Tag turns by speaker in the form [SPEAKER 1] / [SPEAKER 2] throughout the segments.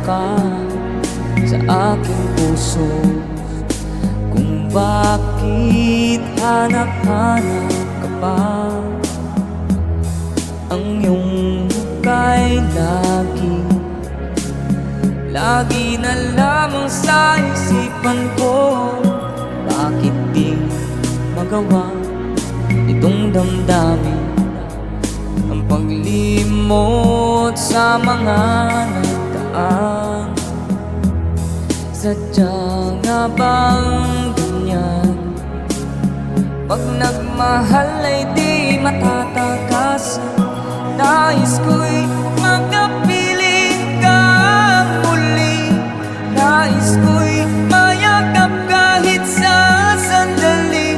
[SPEAKER 1] ka sa aking puso, kung bakit hanap-hanap ka pa. Ang iyong muka'y lagi na lamang sa isipan ko. Bakit di magawa itong damdamin ang paglimot sa mga nagdaan? Sadya nga bang ganyan? Pag nagmahal ay di matatakasan. Nais ko'y makapiling ka muli. Nais ko'y mayakap kahit sa sandali.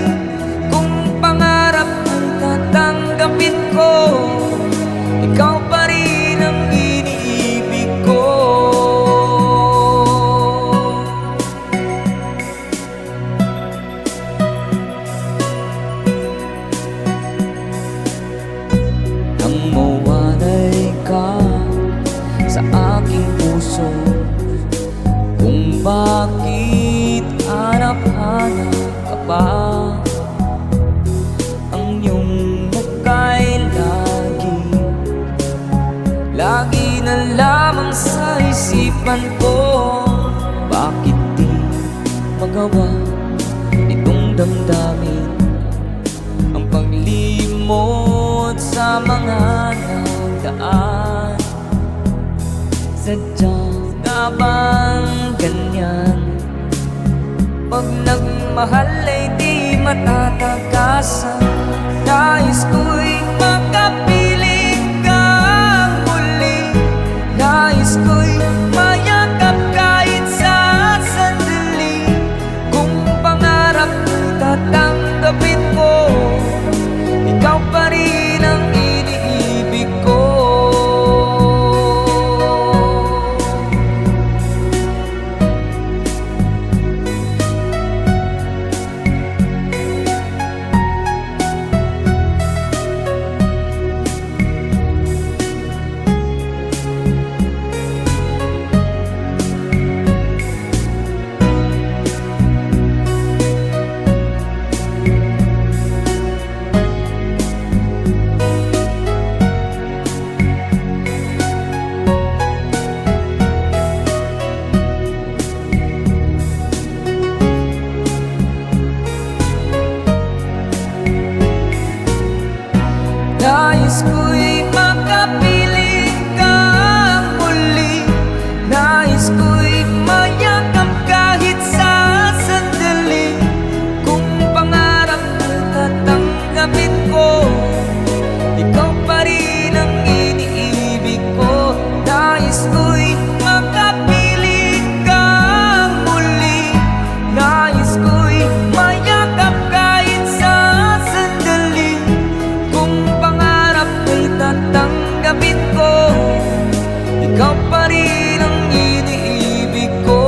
[SPEAKER 1] Kung pangarap kong tatanggapin ko, ikaw pa rin ang iniibig ko. Nang mawalay ka sa aking puso, kung bakit hanap-hanap ka pa. Ang iyong muka'y lagi na lamang sa isipan ko. Bakit di magawa itong damdamin ang paglimot sa mga nagdaan? Sadya nga bang ganyan? Pag nagmahal ay di matatakasan. Nais ko'y makapiling ka muli. Nais ko'y mayakap kahit sa sandali. Kung pangarap ko'y tatanggapin mo, ikaw pa rin ang iniibig ko. Nais ko'y makapiling ka muli. Nais ko'y mayakap kahit sa sandali. Kung pangarap ko'y tatanggapin ko, ikaw pa rin ang iniibig ko. Nais ko'y makapiling ka muli. Nais ko'y mayakap kahit sa sandali. Kung tatanggapin ko, ikaw pa rin ang iniibig ko.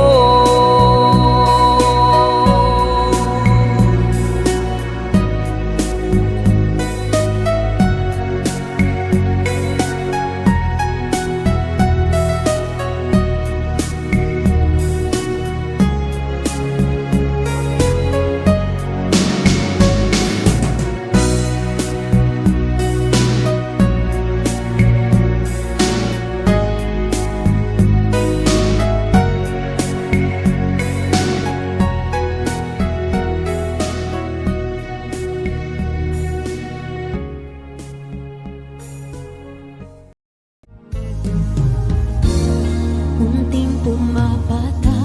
[SPEAKER 2] Unting pumapata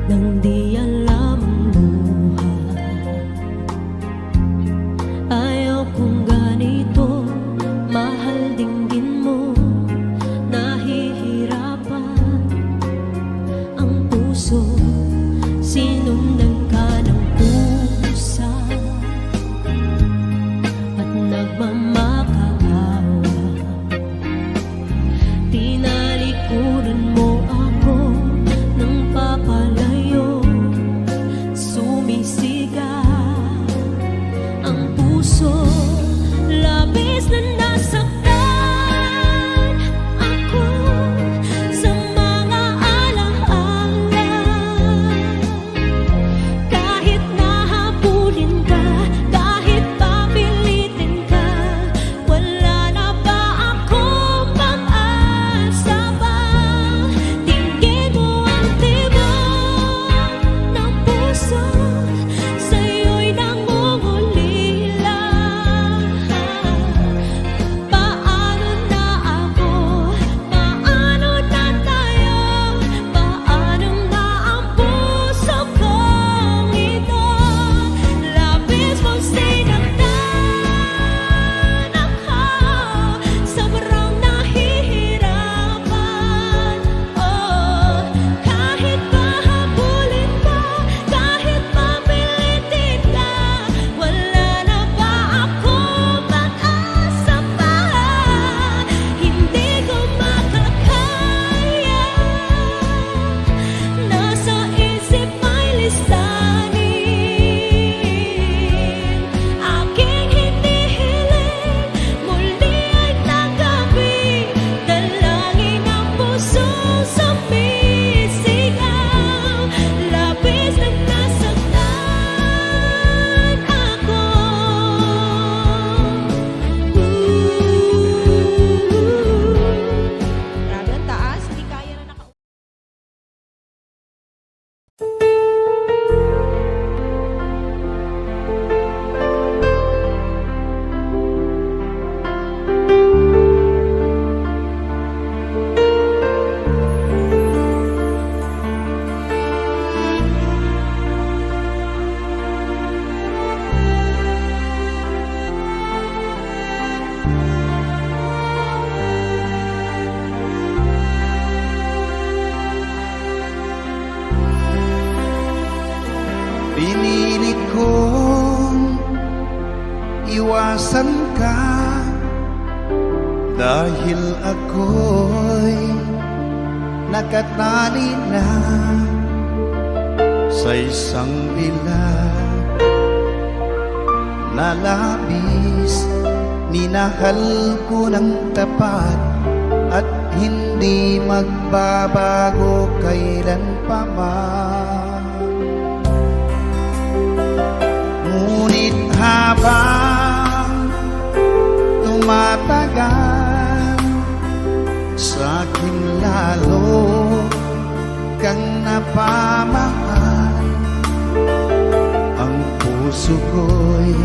[SPEAKER 2] nang di alam ang luha. Ayaw kong ganito, mahal dinggin mo. Nahihirapan ang puso, sinundan ka ng pusa at nagmamakaawa. Tinalik
[SPEAKER 3] ako'y nakatali na sa isang dilag na labis, minahal ko ng tapat at hindi magbabago kailan pa man. Ngunit habang tumatagal, sa'kin lalo kang napamahal. Ang puso ko'y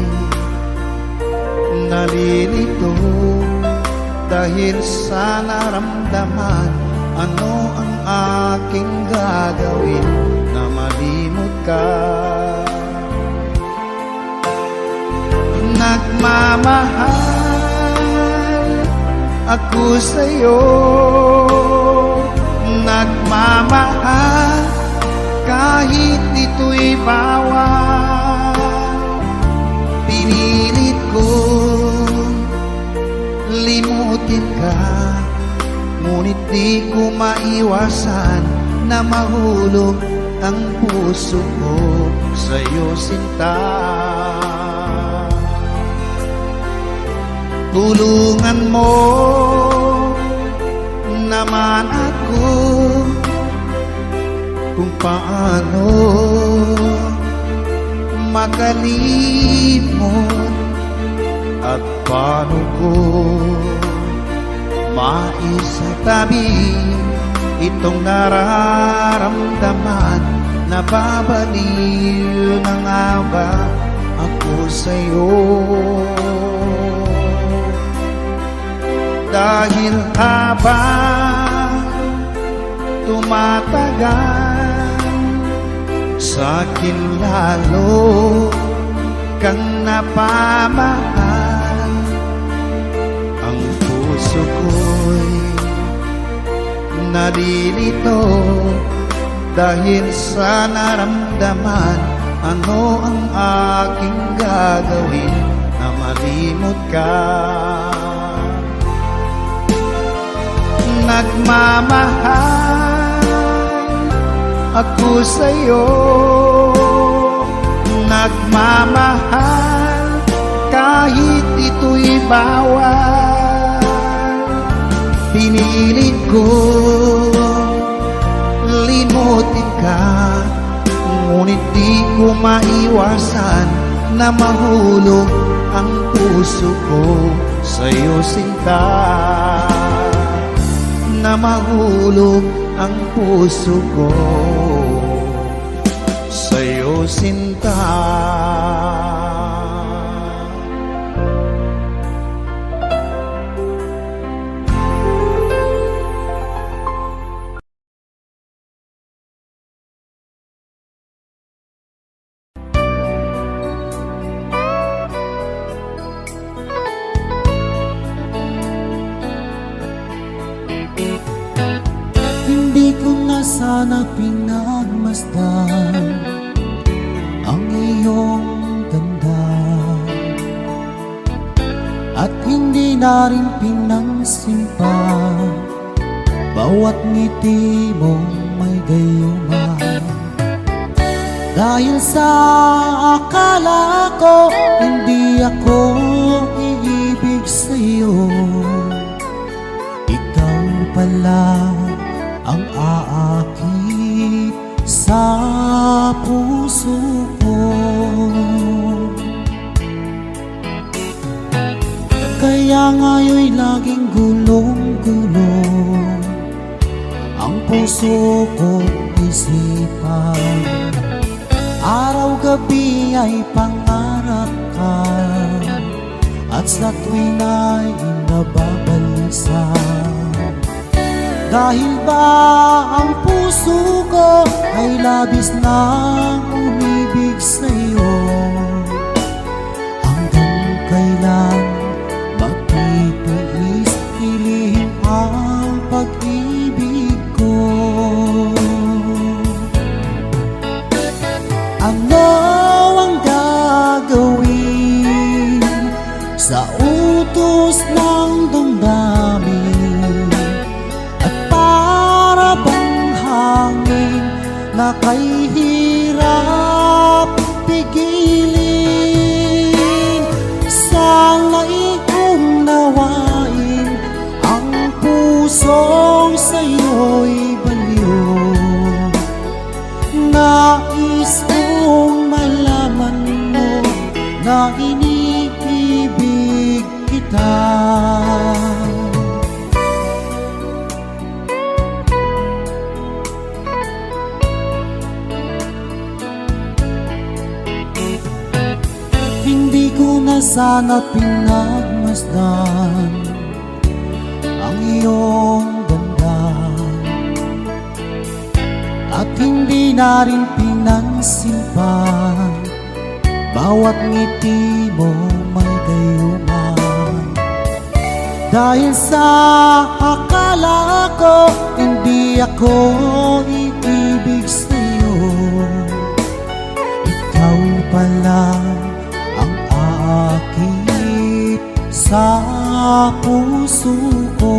[SPEAKER 3] nalilito dahil sa naramdaman. Ano ang aking gagawin na malimot ka? Nagmamahal ako sa'yo, nagmamahal kahit ito'y bawal. Pinilit ko limutin ka, ngunit di ko maiwasan na mahulog ang puso ko sa'yo, sinta. Tulungan mo naman ako kung paano makalimot at paano ko maisatabi itong nararamdaman. Nababaliw na nga ba ako sa'yo? Dahil habang tumatagal, sa'kin lalo kang napamahal. Ang puso ko'y nalilito dahil sa naramdaman. Ano ang aking gagawin na malimot ka? Nagmamahal ako sa'yo, nagmamahal kahit ito'y bawal. Pinilit ko limutin ka, ngunit di ko maiwasan na mahulog ang puso ko sa'yo, sinta. Na mahulog ang puso ko sa'yo, sinta.
[SPEAKER 4] Hindi ko na sana pinagmasdan ang iyong ganda, at hindi na rin pinansimpa bawat ngiti mong may gayuma. Dahil sa akala ko hindi ako iibig sa'yo, ikaw pala ang aakit sa puso ko. Kaya nga'yo'y laging gulong-gulong ang puso ko't isipan. Araw-gabi ay pangarap ka, at sa tuwin ay nababalisa. Dahil ba ang puso ko ay labis nang umibig sa'yo? Hanggang kailan magtitiis ilihim ang pag-ibig ko? Ano ang gagawin sa utos ng damdamin? na kay hirap pigilin. Sana'y unawain ang pusong sa'yo'y baliw. Nais kong malaman mo na iniibig kita. Hindi ko na sana pinagmasdan ang iyong ganda, at hindi na rin pinansin pa bawat ngiti mo may gayuman. Dahil sa akala ko hindi ako iibig sa'yo, ikaw pala ang aakit sa puso ko.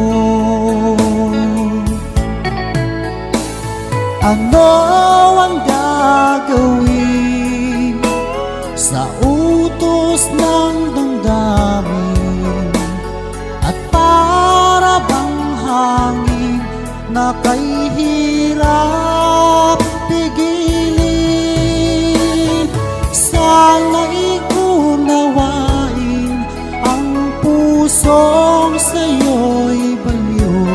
[SPEAKER 4] Ano ang gagawin sa utos ng damdamin, at para bang hangin na kay hirap pigilin. Sana'y unawain ang pusong sa'yo'y baliw.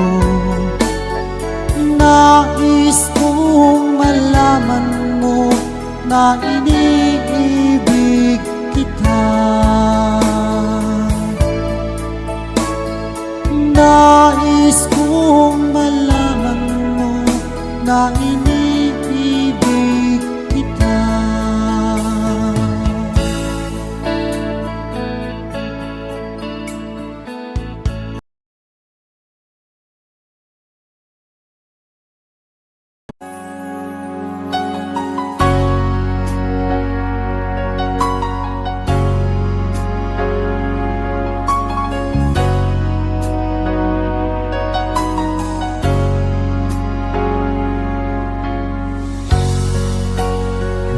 [SPEAKER 4] Nais kong malaman mo na iniibig kita. Nais kong malaman mo na iniibig kita.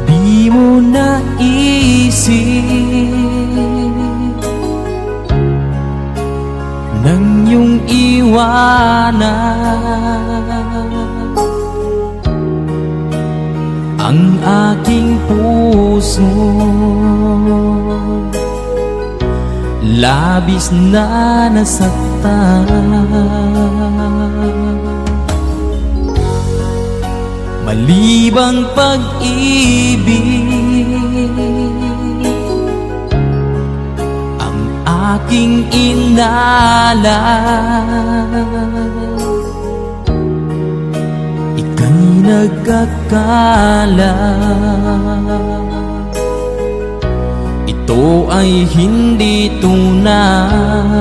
[SPEAKER 1] Di mo naisip nang iyong iwanan ang aking puso. Labis na nasaktan, malibang pag-ibig ang aking inalan. Ika'y nagkakala ito ay hindi tunay.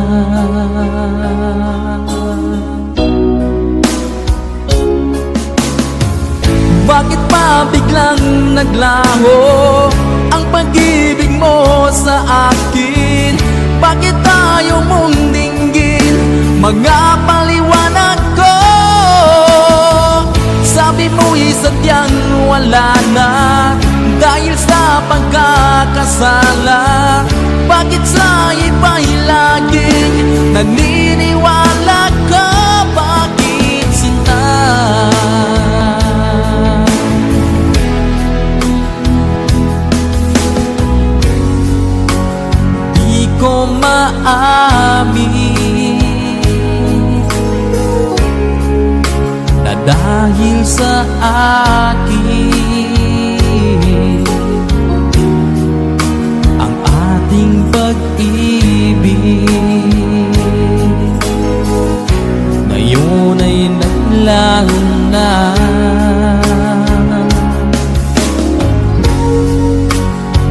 [SPEAKER 1] Bakit pa biglang naglaho ang pag-ibig mo sa akin? Bakit tayo mong dinggin mga paliwanag ko? Sabi mo'y sadyang wala na dahil sa pagkakasala. Bakit sa iba'y laging naniniwala ka? Bakit sinta? Di ko maamin na dahil sa akin ang ating pag-ibig ngayon ay naglaho na.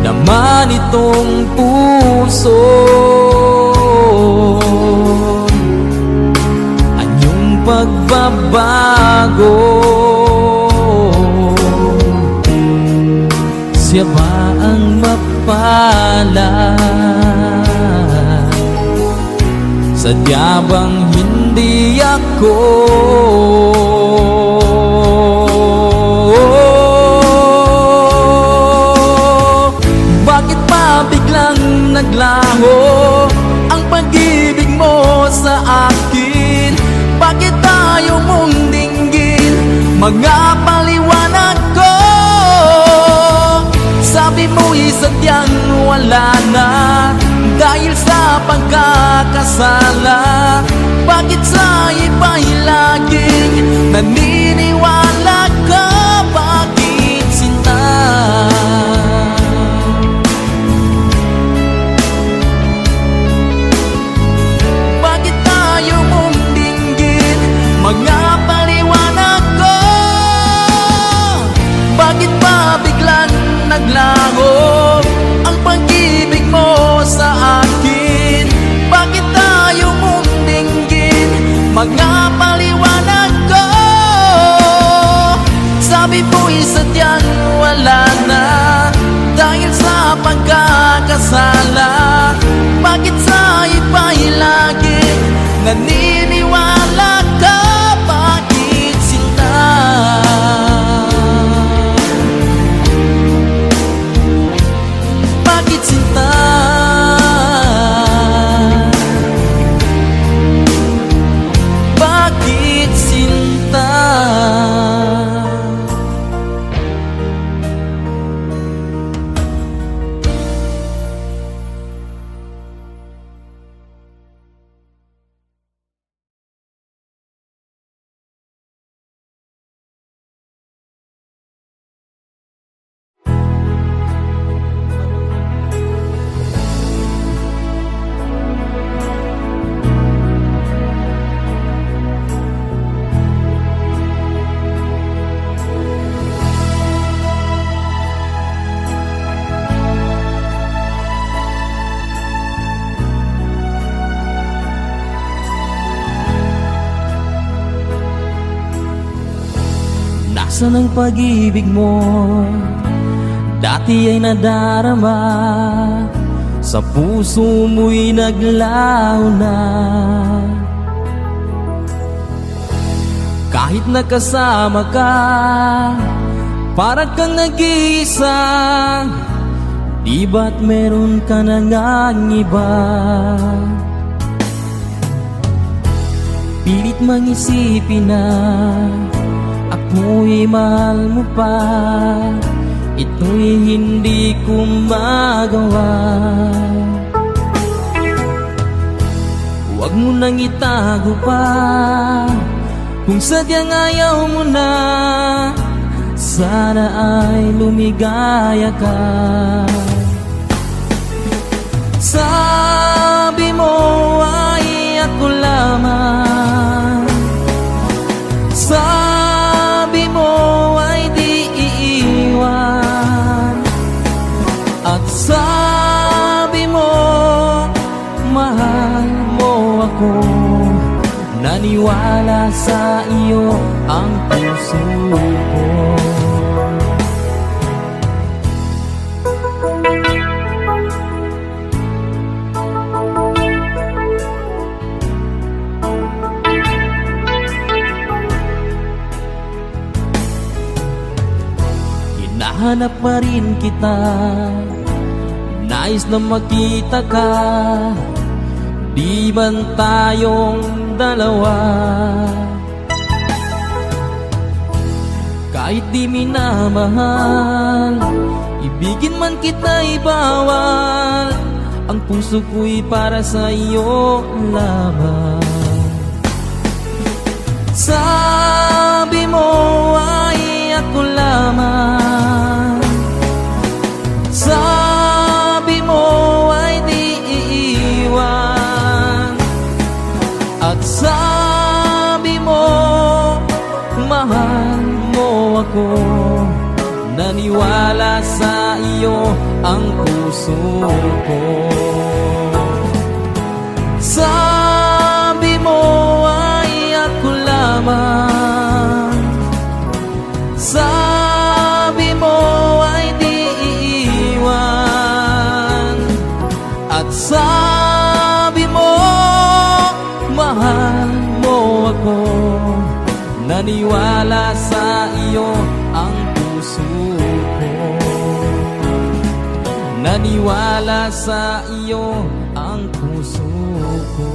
[SPEAKER 1] Naman itong puso anyong pagbabago. Siya ba ang mapalad? Sadya bang hindi ako? mga paliwanag ko. Sabi mo'y sadyang wala na dahil sa pagkakasala. Bakit sa iba'y laging naniniwala ka? Bakit sinta? Bakit tayo mong dinggin? Mga paliwanag ko. Bakit ba biglang naglaho ang pag-ibig mo sa akin? Bakit tayo mong dinggin? Mga paliwanag ko. Sabi mo'y sadyang wala na dahil sa pagkakasala. Bakit sa iba'y laging naniniwala ka? Bakit sinta? Bakit sinta? Bakit sinta?
[SPEAKER 5] Nasaan ang pag-ibig mo? Dati ay nadarama, sa puso mo'y naglaho na. Kahit nakasama ka, para kang nag-iisa. Di ba't meron ka na ngang iba? Pilit mang isipin na ako'y mahal mo pa, ito'y hindi ko magawa. Huwag mo nang itago pa, kung sadyang ayaw mo na, sana ay lumigaya ka. Sabi mo ay ako lamang, sabi mo ay di iiwan, at sabi mo mahal mo ako. Naniwala sa iyo ang puso ko. Hinahanap pa rin kita, nais na makita ka. Di man tayong dalawa, kahit di minamahal, ibigin man kita'y bawal. Ang puso ko'y para sa iyo lamang. Sabi mo ay ako lamang, sabi mo ay di iiwan, at sabi mo mahal mo ako. Naniwala sa iyo ang puso ko. Sabi mo ay ako lamang, sabi mo ay di iiwan, at sabi mo mahal mo ako. Naniwala sa iyo ang puso ko. Naniwala sa iyo ang puso ko.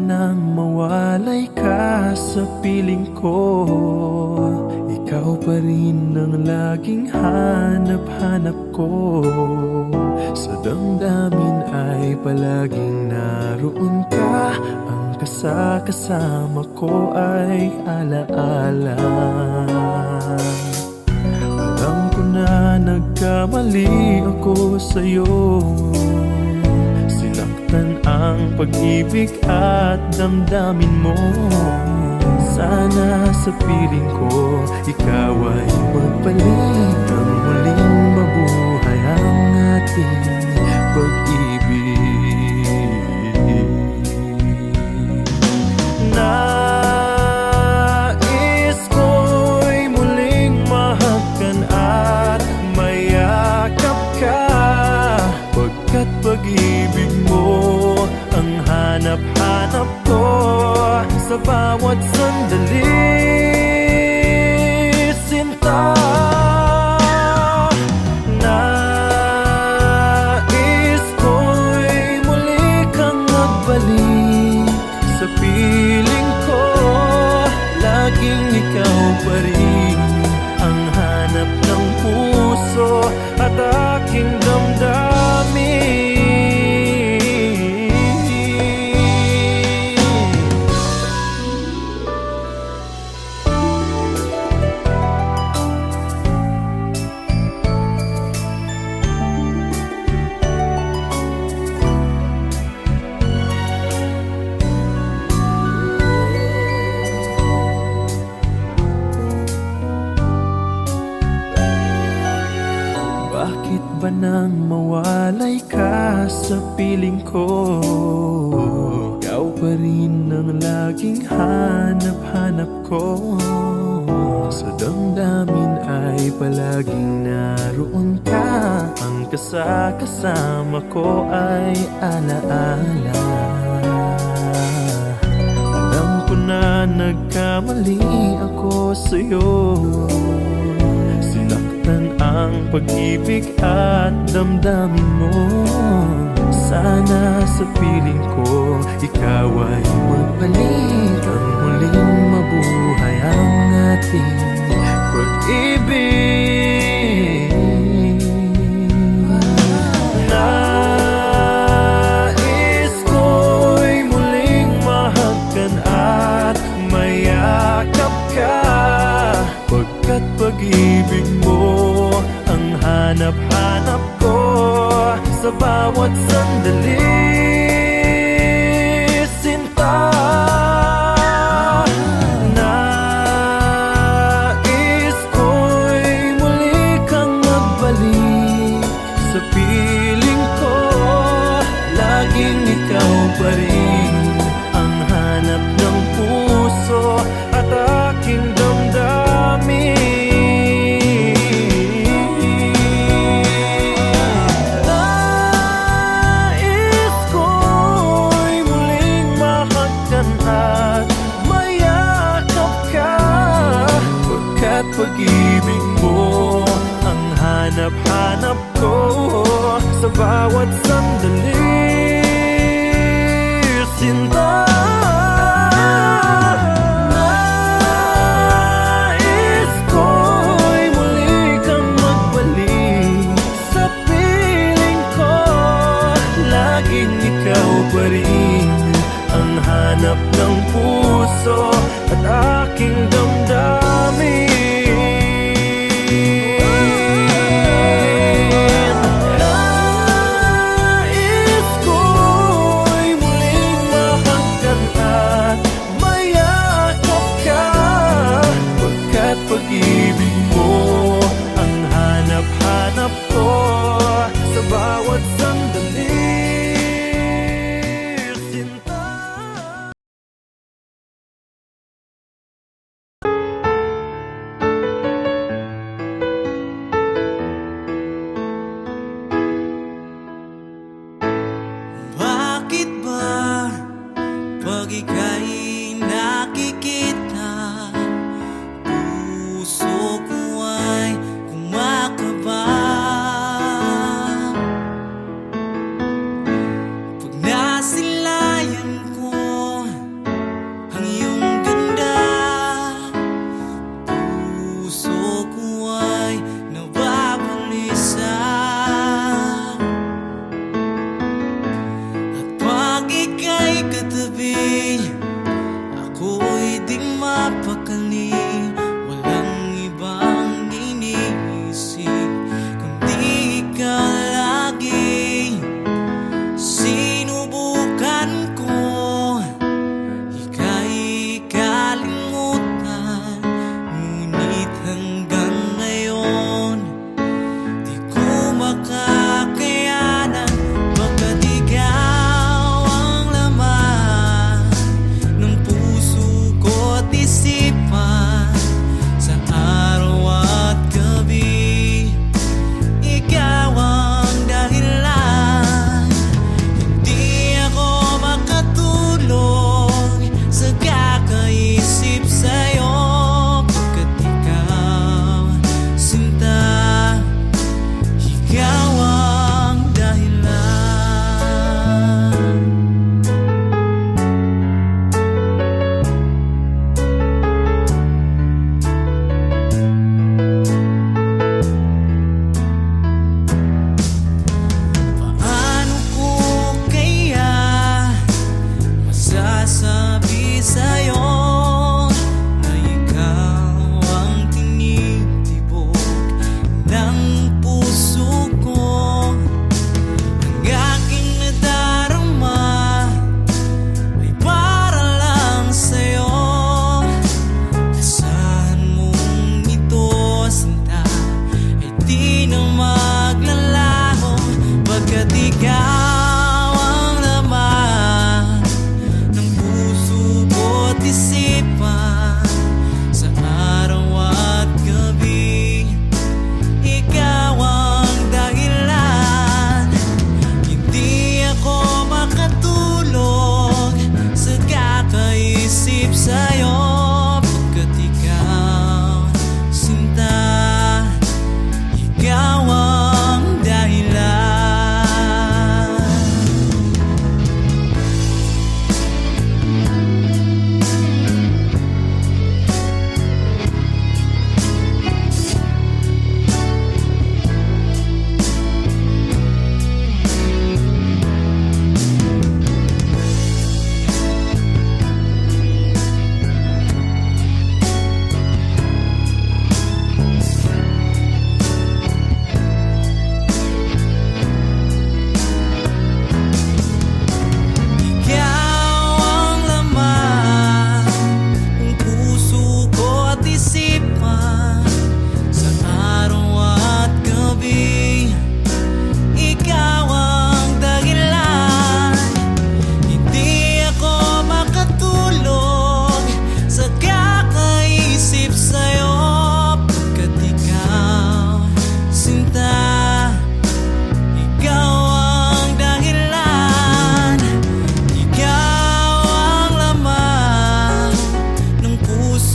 [SPEAKER 6] nang mawalay ka sa piling ko? Ikaw pa rin ang laging hanap-hanap ko. Sa damdamin ay palaging naroon ka. Ang kasama ko ay alaala. Alam ko na nagkamali ako sa'yo. Sinaktan ang pag-ibig at damdamin mo. Sana sa piling ko ikaw ay magbalik. Ang muling mabuhay ang ating pag-ibig. Nais ko'y muling mahagkan at mayakap ka, pagkat pag-ibig mo ang hanap-hanap ko sa bawat sandali. Sinta, nais ko'y muli kang magbalik sa piling ko. Laging ikaw pa rin ang hanap ng puso at aking damdamin. Bakit ba nang mawalay ka sa piling ko? Ikaw pa rin ang laging hanap-hanap ko. Sa damdamin ay palaging naroon ka. Ang kasama ko ay alaala. Alam ko na nagkamali ako sa'yo. Sinaktan ang pag-ibig at damdamin mo. Sana sa piling ko ikaw ay magbalik. Ang muling mabuhay ang ating pag-ibig. Nais ko'y muling mahagkan at mayakap ka, pagkat pag-ibig mo ang hanap-hanap ko sa bawat sandali. Sinta, nais ko'y muli kang magbalik sa piling ko. Laging ikaw pa rin ang hanap ng puso at aking damdamin. Nais ko'y muling mahagkan at mayakap ka, pagkat pag-ibig mo ang hanap-hanap ko sa bawat sandali. Sinta, nais ko'y muli kang magbalik sa piling ko. Laging ikaw pa rin ang hanap ng puso at aking damdamin. Nais ko'y muling mahagkan at mayakap ka, pagkat pag-ibig mo ang hanap-hanap ko sa bawat sandali.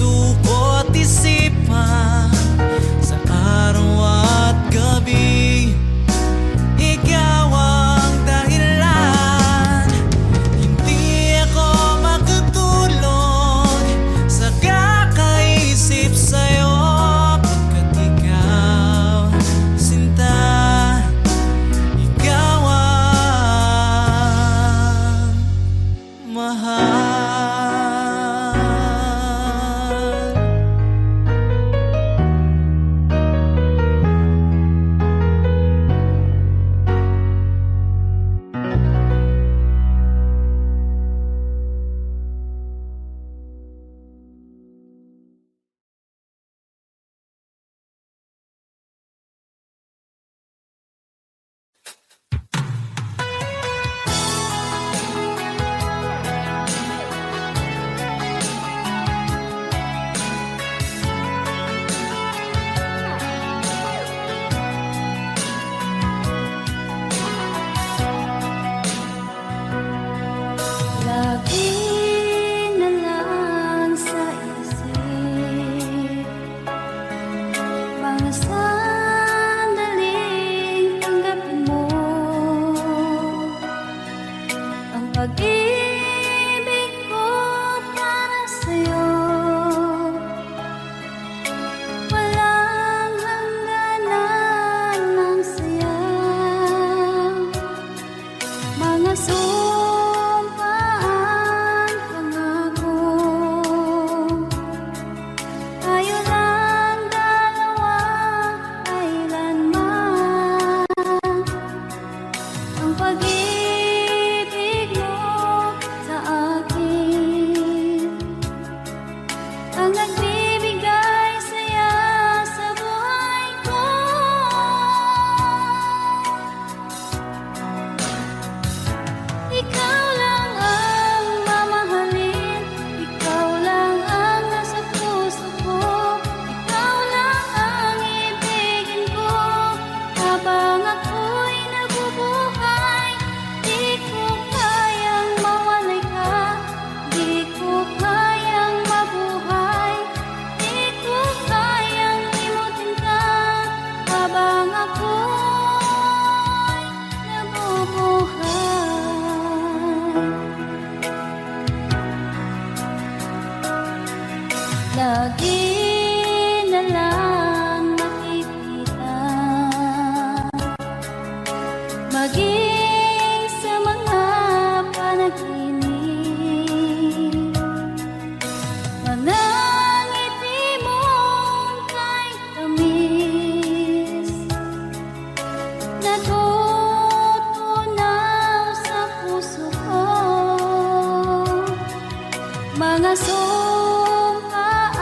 [SPEAKER 1] puso ko't isipan sa araw at gabi. Ikaw ang dahilan, hindi ako makatulog sa kakaisip sa'yo. Pagkat ikaw, sinta, ikaw ang mahal.
[SPEAKER 2] Lagi na lang sa isip mga sandaling tanggapin mo ang pag-ibig ko para sa'yo. Walang hangganan ng saya, mga sumpaan, pangako. Tayo lang dalawa, kailanman. Ang pag-ibig mo sa akin ang nagbibigay saya sa buhay ko. Ikaw lang ang mamahalin, ikaw lang ang nasa puso ko, ikaw lang ang ibigin ko habang ako'y nabubuhay. Di ko kayang mawalay ka, di ko kayang mabuhay, di ko kayang limutin ka habang ako'y nabubuhay. Lagi na lang makikita, maging sa mga panaginip, mga ngiti mong kay tamis, natutunaw sa puso ko. Mga sumpaan,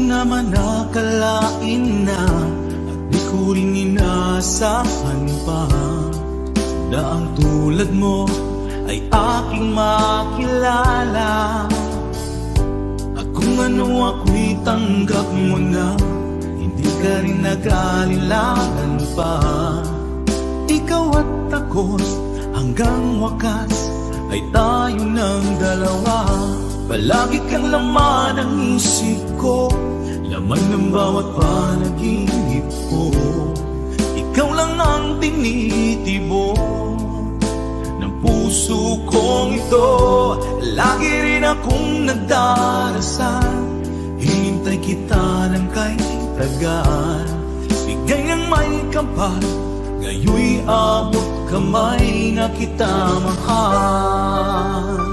[SPEAKER 7] naman nakalain na at di ko rin inasahan pa na ang tulad mo ay aking makilala. At kung ano ako'y tanggap mo na, hindi ka rin nag-alilangan pa. Ikaw at ako'y hanggang wakas ay tayo ng dalawa. Palagi kang laman ng isip ko, laman ng bawat panaginip ko. Ikaw lang ang tinitibok ng puso kong ito. Lagi rin akong nagdarasal, hinintay kita ng kay tagal. Bigay ng may kapal, ngayoy abot kamay na kita mahal.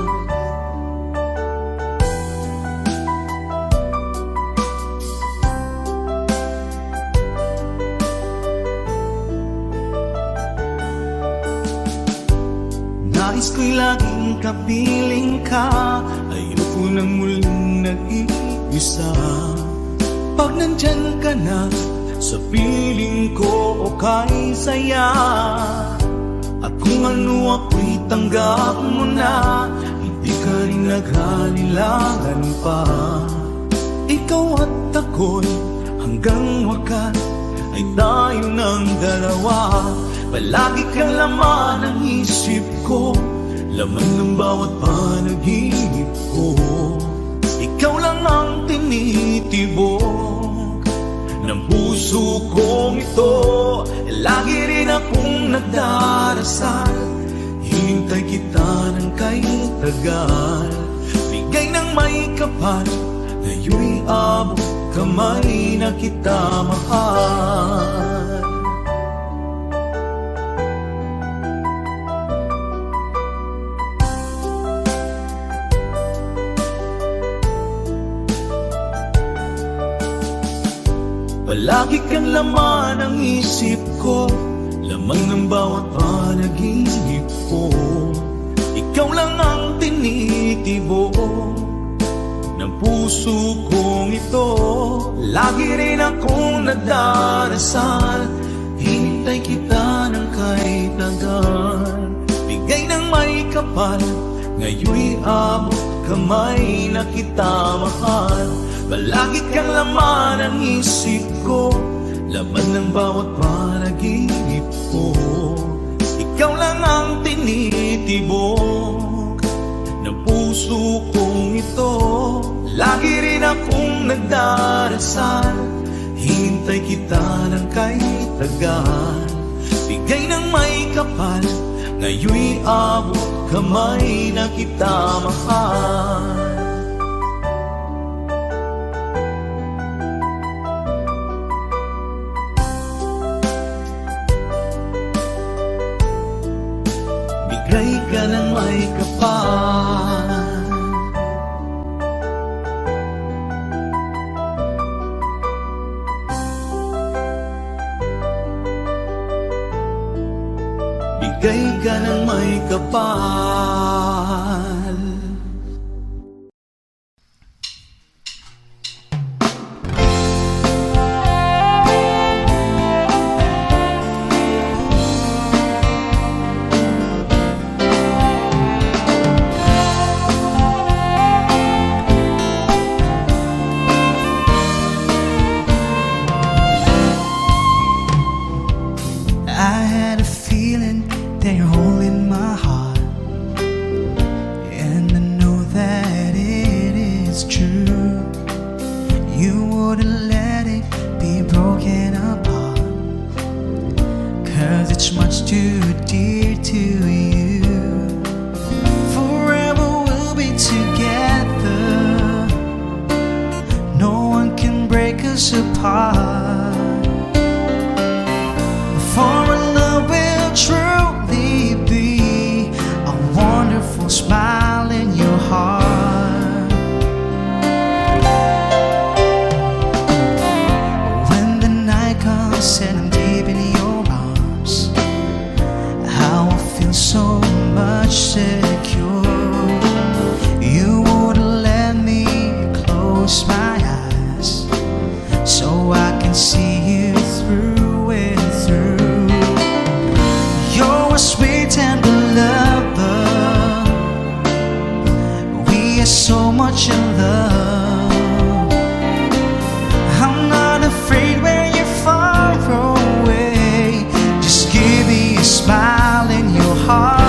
[SPEAKER 7] Nais ko'y laging kapiling ka, ayoko nang muling nag-iisa. Pag nandyan ka na, sa piling ko okay saya. At kung ano ako'y tanggap mo na, hindi ka rin naghalilangan pa. Ikaw at ako'y hanggang wakas ay tayo ng dalawa. Palagi kang laman ng isip ko, laman ng bawat panaginip ko. Ikaw lang ang tinitibok ng puso kong ito. Lagi rin akong nagdarasal, hinintay kita ng kay tagal. Bigay ng may kapal, ngayoy abot kamay na kita mahal. Palagi kang laman ng isip ko, laman ng bawat panaginip ko. Ikaw lang ang tinitibok ng puso kong ito. Lagi rin akong nagdarasal, hinintay kita ng kay tagal. Bigay ng may kapal, ngayoy abot kamay na kita mahal. Palagi kang laman ng isip ko, laman ng bawat panaginip ko. Ikaw lang ang tinitibok ng puso kong ito. Lagi rin akong nagdarasal, hinintay kita ng kay tagal. Bigay ng may kapal, ngayoy abot kamay na kita mahal. Bigay ka ng may kapal, bigay ka ng may kapal.
[SPEAKER 4] I had a feeling that you're holding my heart, and I know that it is true. You wouldn't let it be broken apart, 'cause it's much too dear to you. Forever we'll be together, no one can break us apart. For our love will truly be a wonderful smile in your heart. When the night comes and I'm deep in your arms, I love. I'm not afraid when you're far away. Just give me a smile in your heart.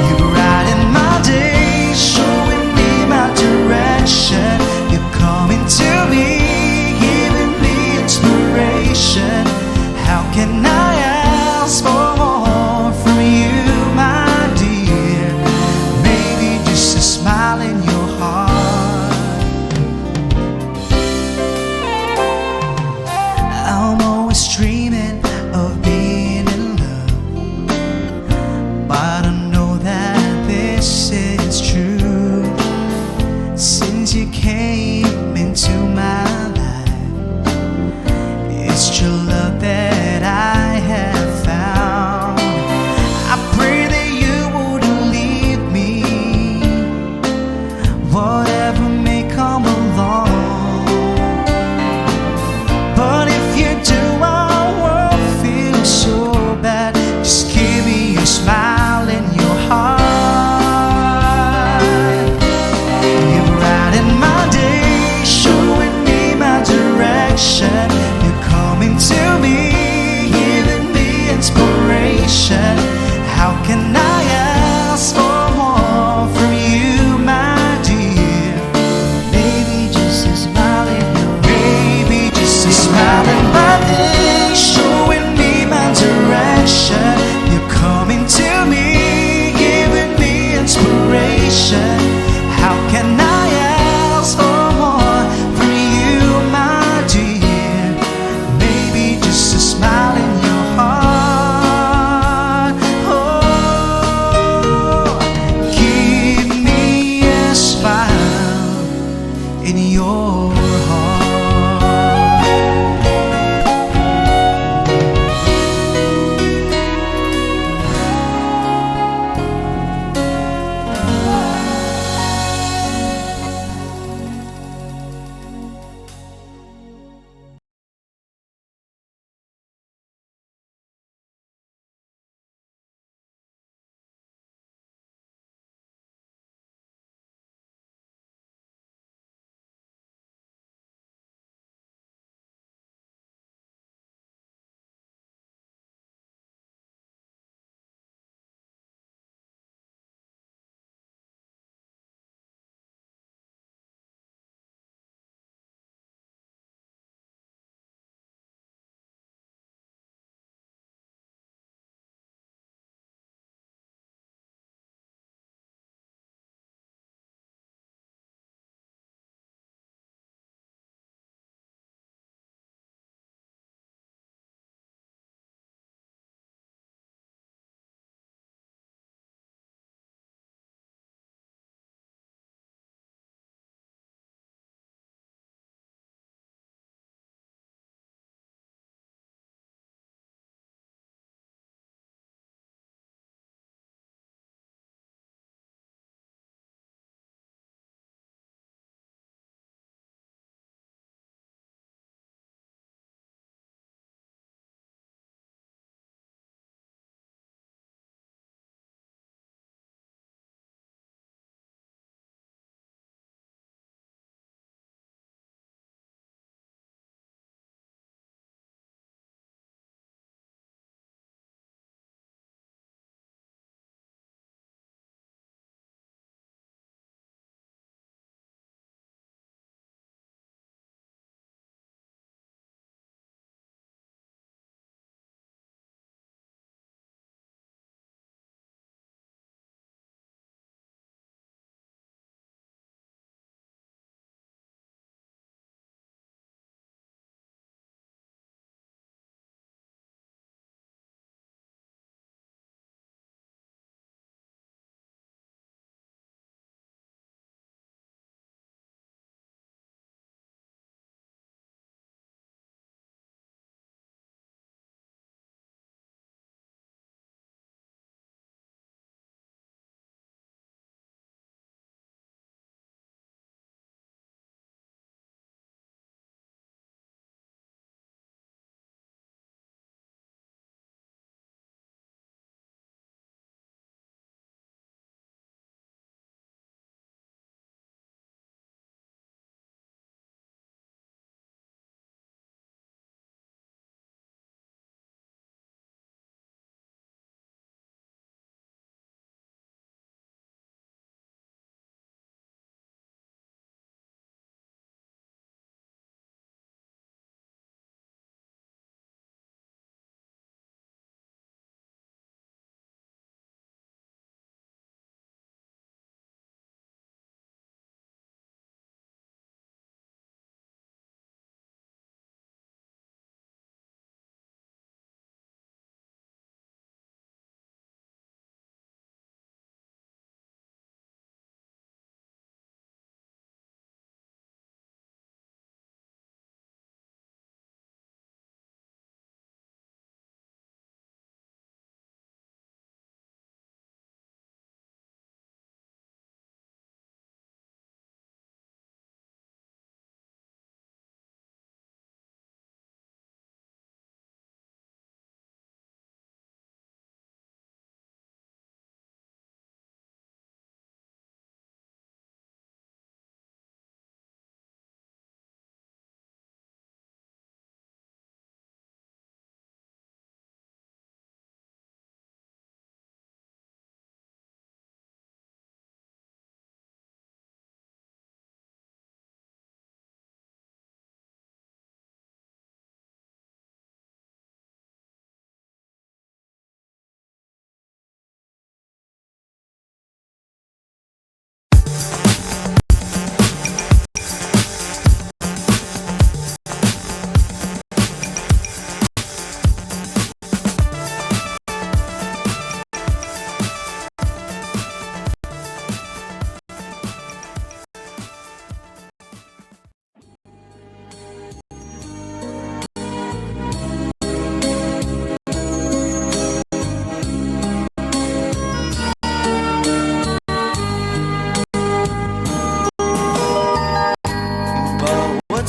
[SPEAKER 4] You brighten my day, showing me my direction. You're coming to me, giving me inspiration. How can I ask for more from you, my dear? Maybe just a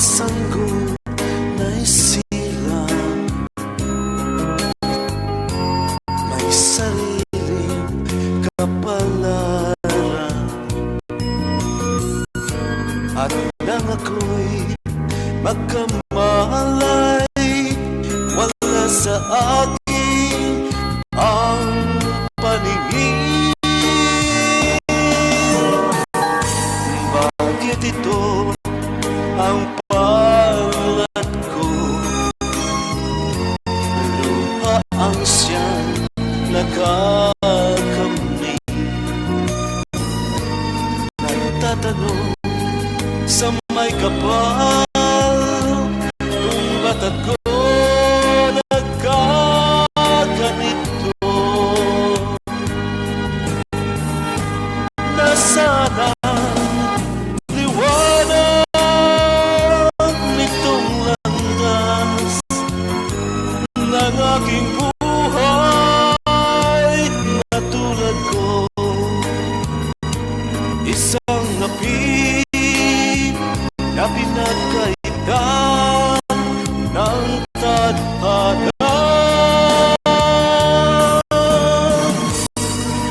[SPEAKER 8] sanggol na'y silang may sariling kapalaran, at nang ako'y magkamalay, wala sa akin ang paningin. Bakit ito ang palad ko? Luha ang siyang nakakamit. Nagtatanong sa may kapal kung ba't ako nagkaganito. Nasaan ang liwanag nitong landas ng aking buhay na tulad ko? Isang api na pinagkaitan ng tadhana.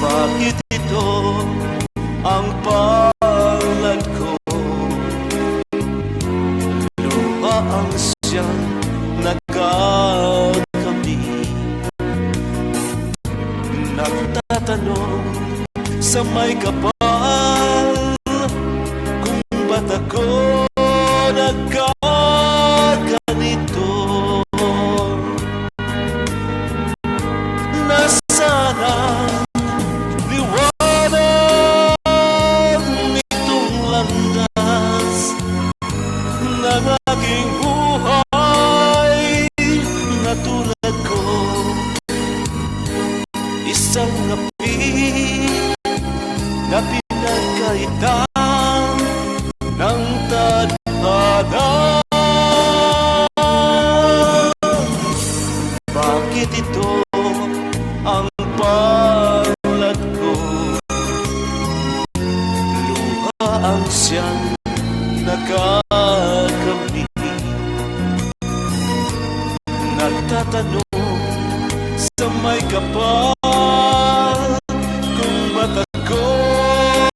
[SPEAKER 8] Bakit ito ang palad ko? Luha ang siyang nagkakamit. Nagtatanong sa may kapal kung ba't ako nagkaganito. Nasaan ang liwanag nitong landas ng aking buhay na tulad ko? Isang api na pinagkaitan ng tadhana. Bakit ito ang palad ko? Luha ang siyang nakakamit. Nagtatanong sa may kapal kung ba't ako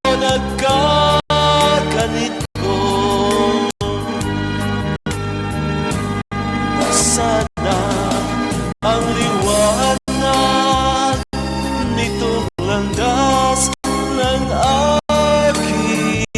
[SPEAKER 8] nagkaganito. Nasaan na ang liwanag nitong landas ng aking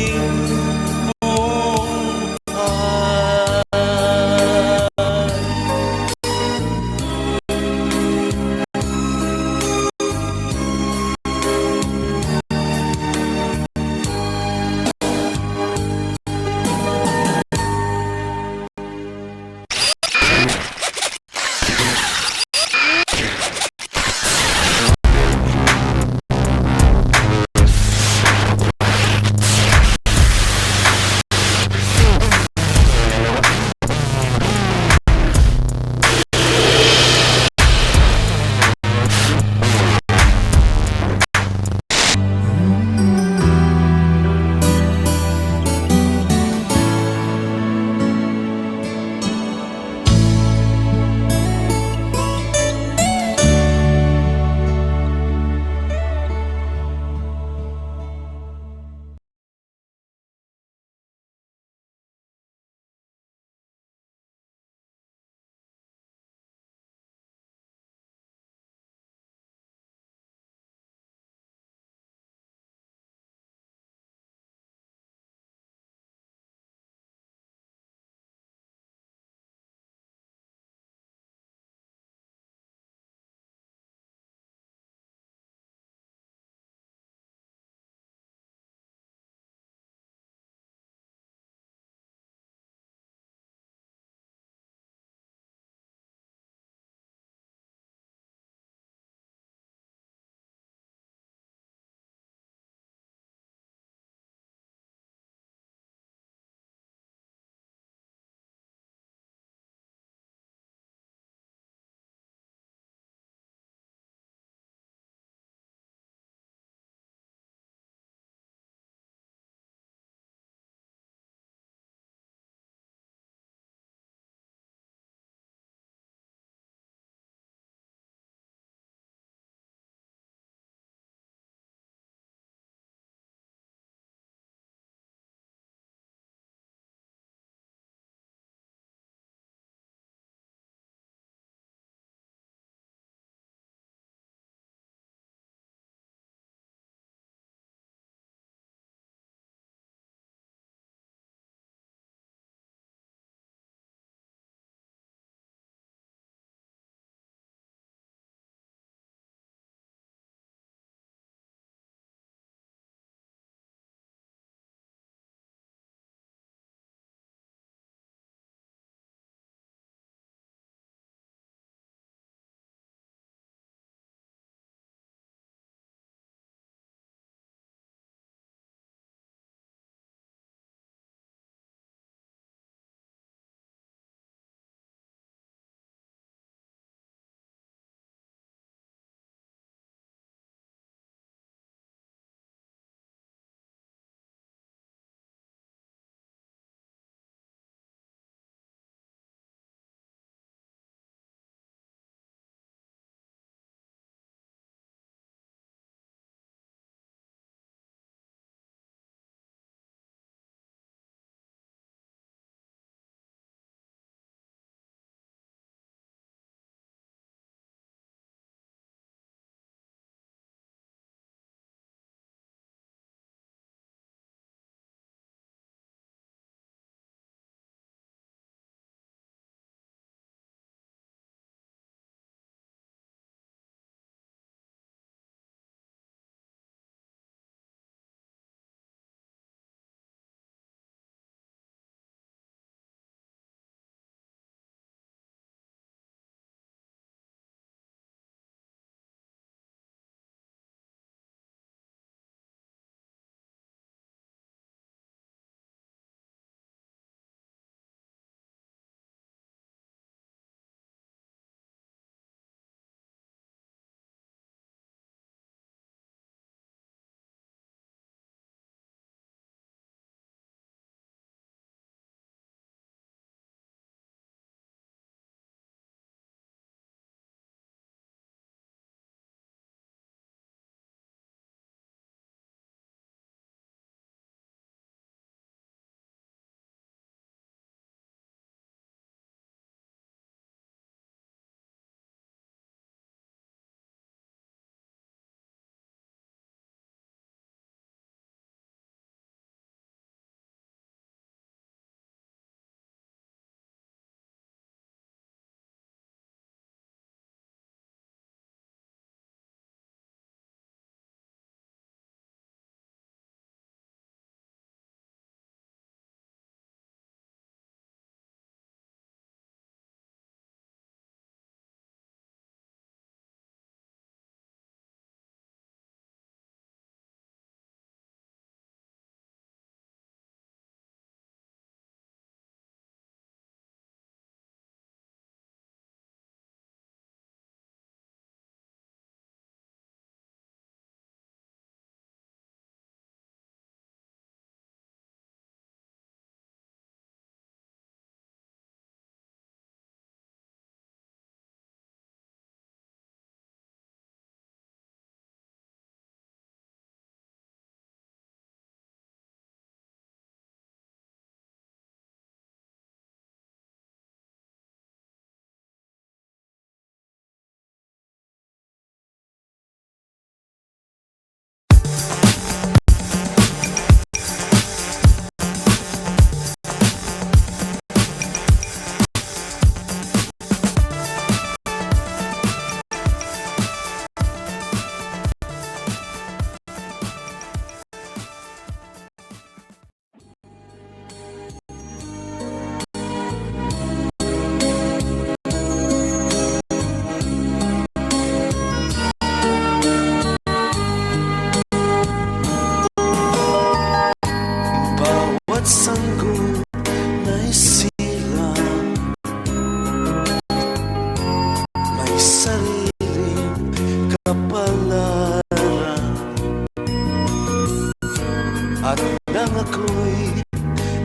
[SPEAKER 8] At nang ako'y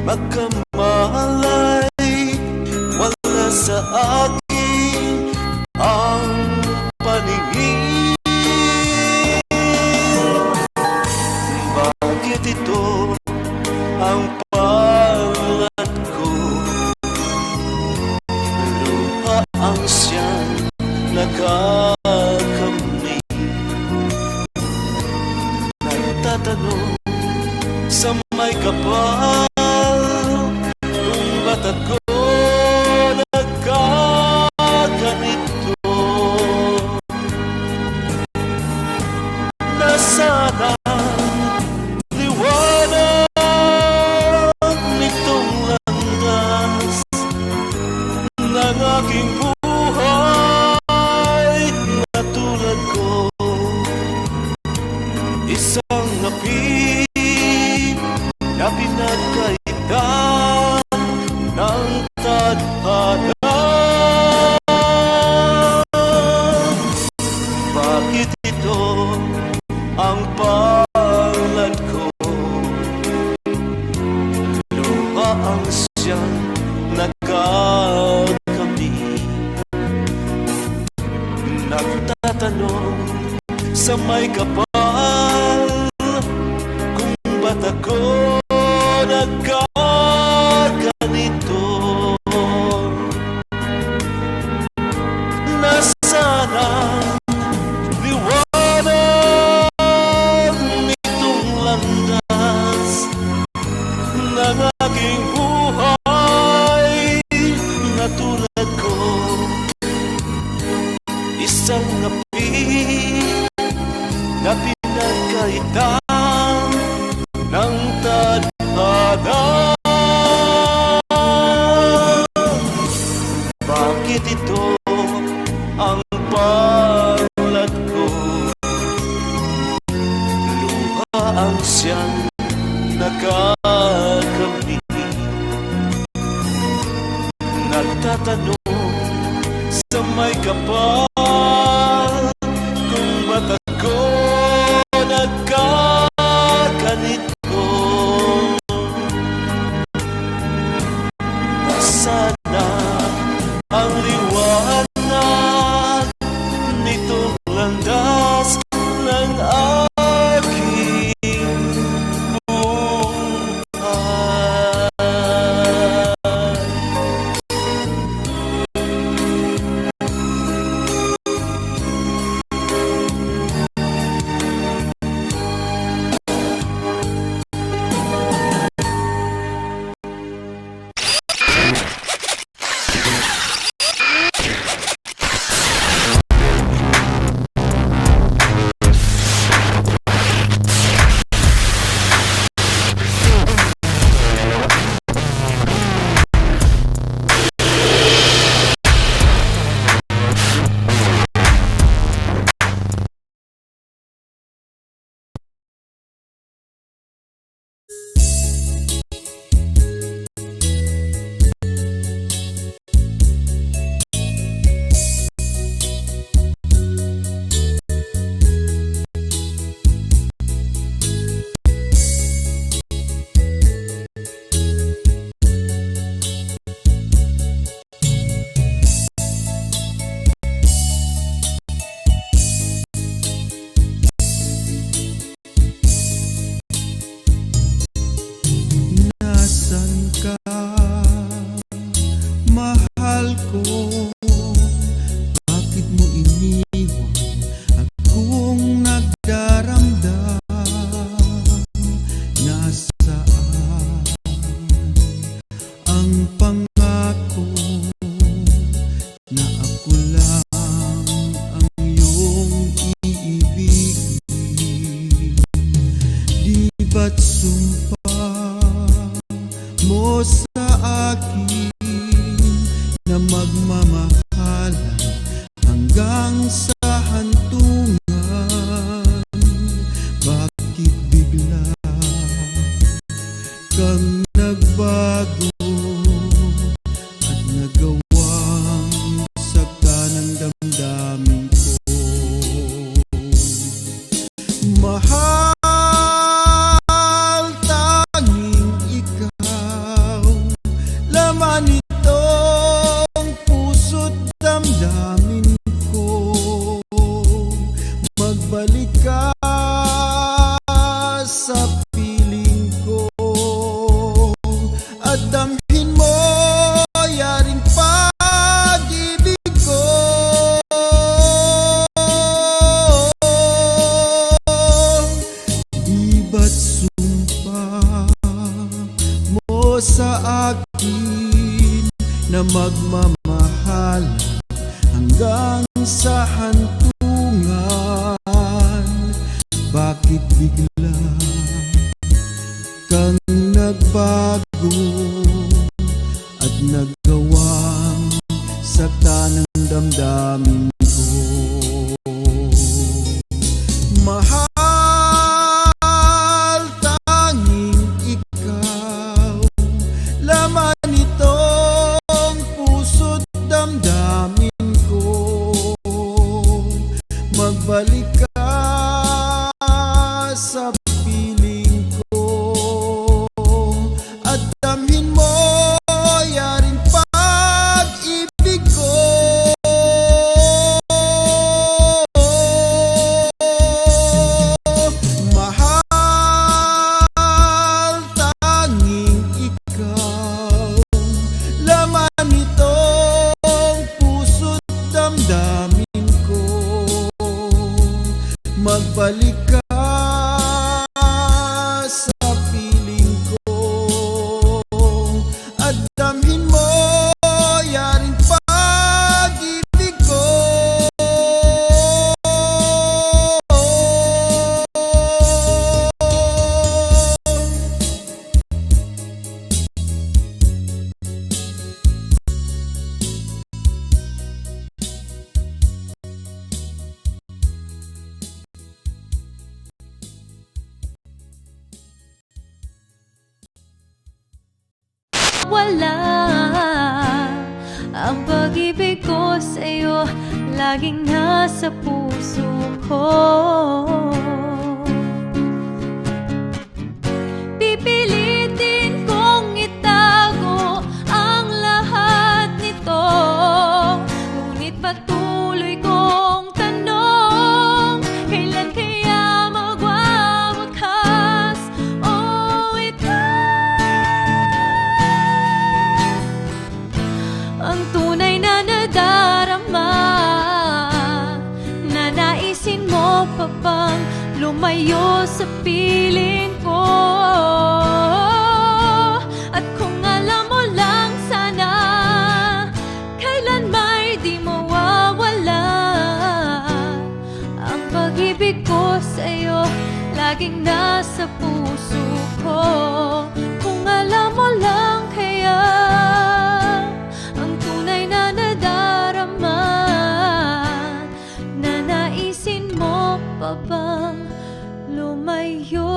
[SPEAKER 8] magkamalay, wala sa akin ang paningin. Bakit ito ang palad ko? Luha ang siyang nakakamit. Nagtatanong sa may kapal kung ba't ako nagkaganito. Nasaan ang liwanag nitong landas ng aking buhay na tulad ko? Isang api na pinagkaitan ng tadhana. Bakit ito ang palad ko? Luha ang siyang nagkakamit. Nagtatanong sa may kapal kung ba't ako nagkaganito. Nasaan ang liwanag nitong landas ng aking buhay na tulad ko? Isang api na pinagkaitan ng tadhana. Bakit ito ang palad ko? Luha ang siyang nakakamit. Nagtatanong sa may kapal kung ba't ako nagkaganito. Nasana ang liwanag nitong landas ng aking buhay.
[SPEAKER 3] ba't sumpa mo sa akin na magmamahalan hanggang sa hantungan? Bakit bigla kang nagbago at nagawang sakta ng damdamin ko? Mahal tayo sa akin na magmamahal hanggang sa hantungan. Bakit bigla kang nagbago at naggawang sakta ng damdamin ko? Mahal, tanging ikaw, laman itong puso't damdamin ko. Magbalik ka sa piling ko at damhin mo yaring pag-ibig ko. Mahal, tanging ikaw, laman itong puso't damdamin ko. Magbalik ka sa piling ko at damhin mo yaring pag-ibig ko.
[SPEAKER 2] Wala ang pag-ibig ko sa'yo, laging nasa puso ko. Pipilitin kong itago ang lahat nito, ngunit patuloy kong tanong, kailan kaya magwawakas? Oh, ang tunay na nadarama, na naisin mo pa bang lumayo sa piling ko? At kung alam mo lang sana, kailan may di mawawala ang pag-ibig ko sa'yo, laging nasa puso ko. Kung alam mo lang kaya ang tunay na nadarama, na naisin mo pa bang lumayo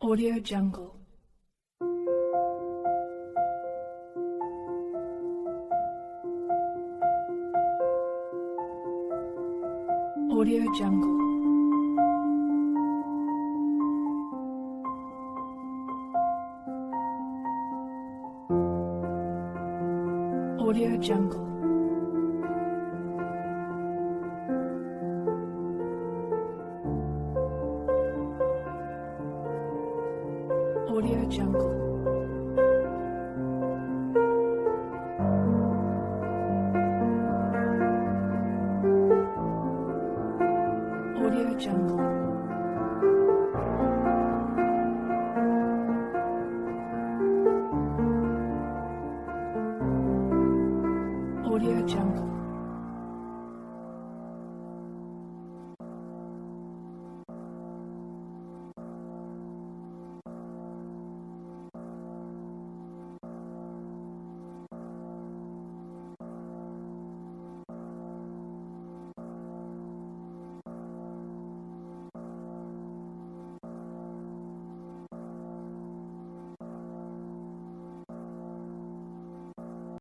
[SPEAKER 9] Audio Jungle. Audio Jungle. Audio Jungle. Audio Jungle. Audio Jungle. Audio Jungle.